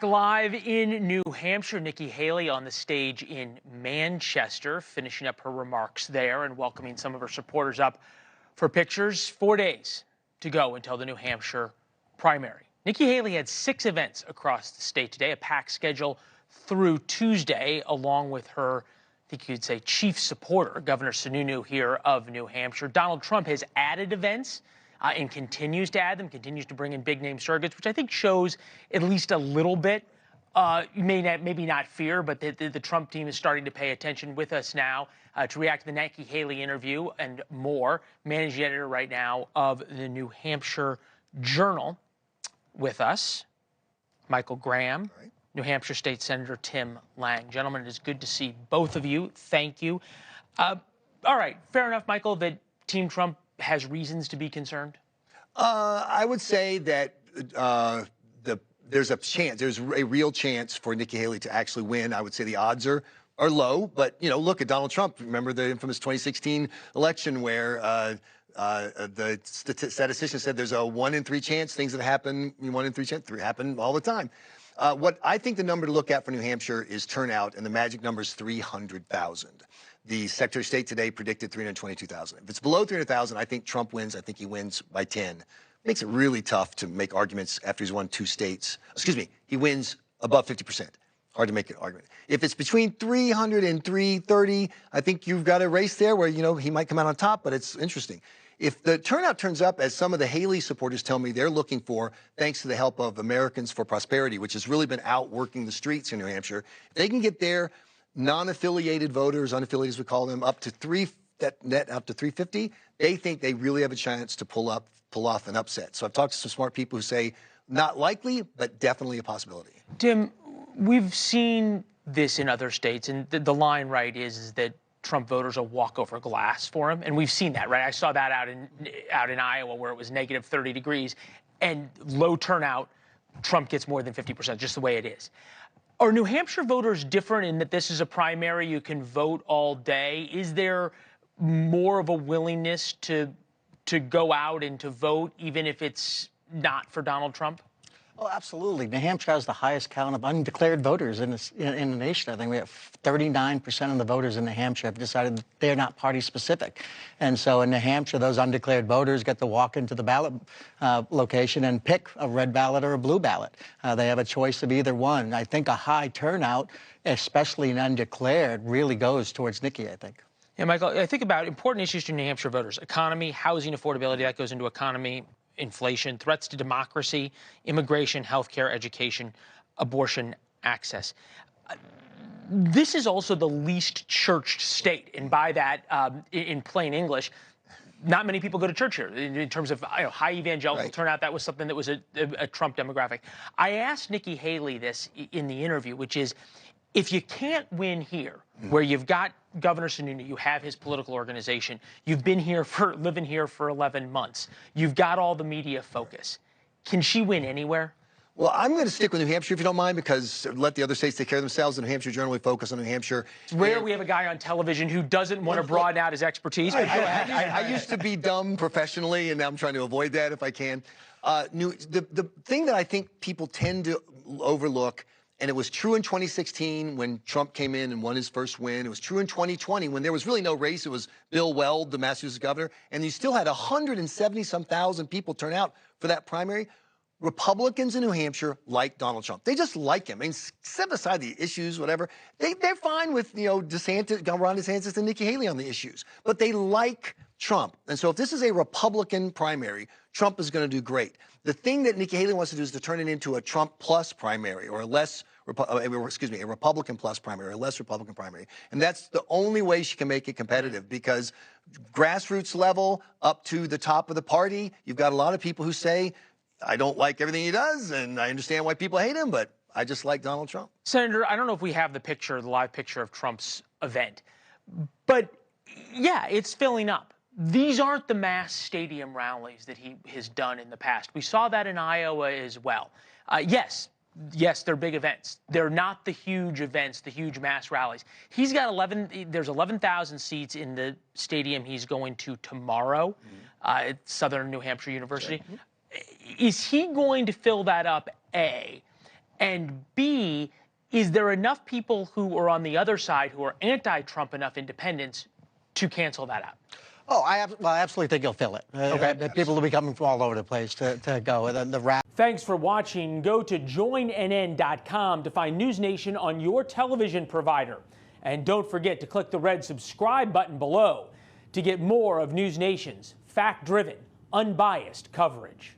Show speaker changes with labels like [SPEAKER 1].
[SPEAKER 1] Live in New Hampshire, Nikki Haley on the stage in Manchester, finishing up her remarks there and welcoming some of her supporters up for pictures. 4 days to go until the New Hampshire primary. Nikki Haley had 6 events across the state today, a packed schedule through Tuesday, along with her, I think you could say, chief supporter, Governor Sununu here of New Hampshire. Donald Trump has added events and continues to add them, continues to bring in big-name surrogates, which I think shows at least a little bit, maybe not fear, but the Trump team is starting to pay attention. With us now to react to the Nikki Haley interview and more, managing editor right now of the New Hampshire Journal. With us, Michael Graham, right. New Hampshire State Senator Tim Lang. Gentlemen, it is good to see both of you. Thank you. All right, fair enough, Michael, that Team Trump has reasons to be concerned?
[SPEAKER 2] I would say that there's a real chance for Nikki Haley to actually win. I would say the odds are low, but look at Donald Trump. Remember the infamous 2016 election where the statistician said there's a 1 in 3 chance things that happen, 1 in 3 chance, happen all the time. What I think the number to look at for New Hampshire is turnout, and the magic number is 300,000. The Secretary of State today predicted 322,000. If it's below 300,000, I think Trump wins. I think he wins by 10. Makes it really tough to make arguments after he's won 2 states. Excuse me, he wins above 50%. Hard to make an argument. If it's between 300 and 330, I think you've got a race there where, he might come out on top, but it's interesting. If the turnout turns up, as some of the Haley supporters tell me they're looking for, thanks to the help of Americans for Prosperity, which has really been out working the streets in New Hampshire, if they can get their non-affiliated voters, unaffiliated as we call them, up to 350, they think they really have a chance to pull off an upset. So I've talked to some smart people who say not likely, but definitely a possibility.
[SPEAKER 1] Tim, we've seen this in other states, and the line, right, is that Trump voters will walk over glass for him, and we've seen that, right? I saw that out in Iowa where it was negative 30 degrees and low turnout. Trump gets more than 50%, just the way it is. Are New Hampshire voters different in that this is a primary, you can vote all day? Is there more of a willingness to go out and to vote, even if it's not for Donald Trump?
[SPEAKER 3] Oh, absolutely. New Hampshire has the highest count of undeclared voters in the nation. I think we have 39% of the voters in New Hampshire have decided they're not party specific. And so in New Hampshire, those undeclared voters get to walk into the ballot location and pick a red ballot or a blue ballot. They have a choice of either one. I think a high turnout, especially in undeclared, really goes towards Nikki, I think.
[SPEAKER 1] Yeah, Michael, I think about important issues to New Hampshire voters: economy, housing affordability, that goes into economy, inflation, threats to democracy, immigration, healthcare, education, abortion access. This is also the least churched state, and by that, in plain English, not many people go to church here. In terms of high evangelical turnout, that was something that was a Trump demographic. I asked Nikki Haley this in the interview, which is, if you can't win here, where you've got Governor Sununu, you have his political organization, you've been here living here for 11 months, you've got all the media focus, can she win anywhere?
[SPEAKER 2] Well, I'm going to stick with New Hampshire, if you don't mind, because let the other states take care of themselves. The New Hampshire Journal, we focus on New Hampshire.
[SPEAKER 1] It's rare we have a guy on television who doesn't want to broaden out his expertise.
[SPEAKER 2] I used to be dumb professionally, and now I'm trying to avoid that if I can. The thing that I think people tend to overlook, and it was true in 2016 when Trump came in and won his first win. It was true in 2020 when there was really no race. It was Bill Weld, the Massachusetts governor, and you still had 170-some thousand people turn out for that primary. Republicans in New Hampshire like Donald Trump. They just like him. I mean, set aside the issues, whatever. They're fine with, Ron DeSantis and Nikki Haley on the issues, but they like Trump. And so if this is a Republican primary, Trump is going to do great. The thing that Nikki Haley wants to do is to turn it into a Trump plus primary, or a Republican plus primary, or a less Republican primary. And that's the only way she can make it competitive, because grassroots level up to the top of the party, you've got a lot of people who say, I don't like everything he does, and I understand why people hate him, but I just like Donald Trump.
[SPEAKER 1] Senator, I don't know if we have the live picture of Trump's event, but yeah, it's filling up. These aren't the mass stadium rallies that he has done in the past. We saw that in Iowa as well. Yes, they're big events. They're not the huge events, the huge mass rallies. He's got there's 11,000 seats in the stadium he's going to tomorrow at Southern New Hampshire University. Is he going to fill that up, A? And B, is there enough people who are on the other side who are anti-Trump enough independents to cancel that out?
[SPEAKER 3] Oh, I absolutely think he'll fill it.
[SPEAKER 1] Okay.
[SPEAKER 3] People will be coming from all over the place to go.
[SPEAKER 1] Thanks for watching. Go to joinnn.com to find NewsNation on your television provider. And don't forget to click the red subscribe button below to get more of NewsNation's fact-driven, unbiased coverage.